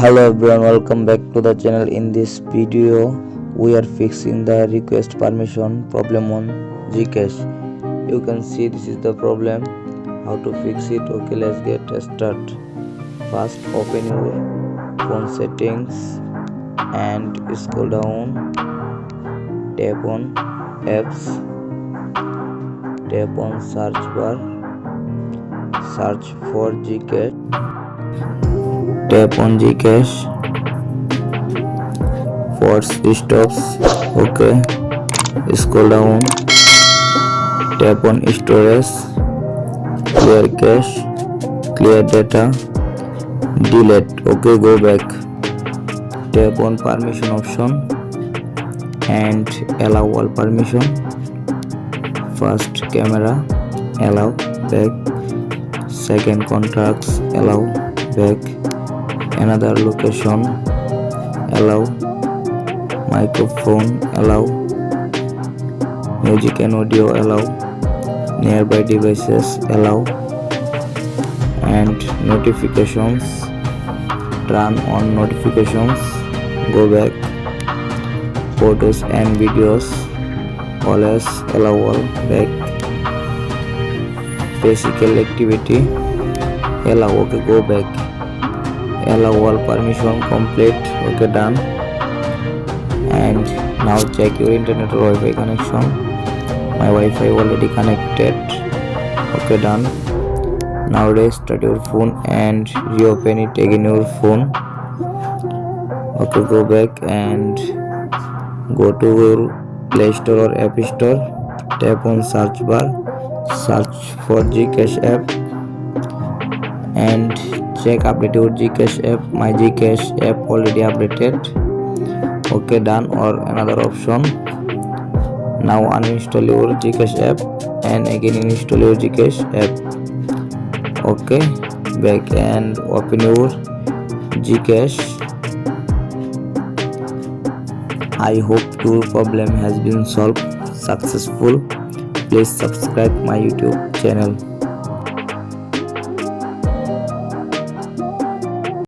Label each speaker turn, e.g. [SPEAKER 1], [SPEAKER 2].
[SPEAKER 1] Hello everyone, welcome back to the channel. In this video we are fixing the request permission problem on GCash. You can see this is the problem, how to fix it. Okay, let's get started. First open your phone settings and scroll down, tap on apps, tap on search bar, search for GCash, tap on GCash, force stops. Okay, scroll down, tap on storage, clear cache, clear data, delete. Okay, go back, tap on permission option and allow all permission. First camera, allow, back. Second contacts, allow, back. Another location, allow. Microphone, allow. Music and audio, allow. Nearby devices, allow. And notifications, turn on notifications, go back. Photos and videos, always allow all, back. Physical activity, allow. Okay, go back. Allow all permission, complete. Okay, done. And now check your internet or Wi-Fi connection. My Wi-Fi already connected. Okay, done. Now restart your phone and reopen it again your phone. Okay, go back and go to your Play Store or App Store. Tap on search bar, search for GCash app and check update your GCash app. My GCash app already updated. Okay, done. Or another option, now uninstall your GCash app and again install your GCash app. Okay, back and open your GCash. I hope your problem has been solved successful. Please subscribe my YouTube channel.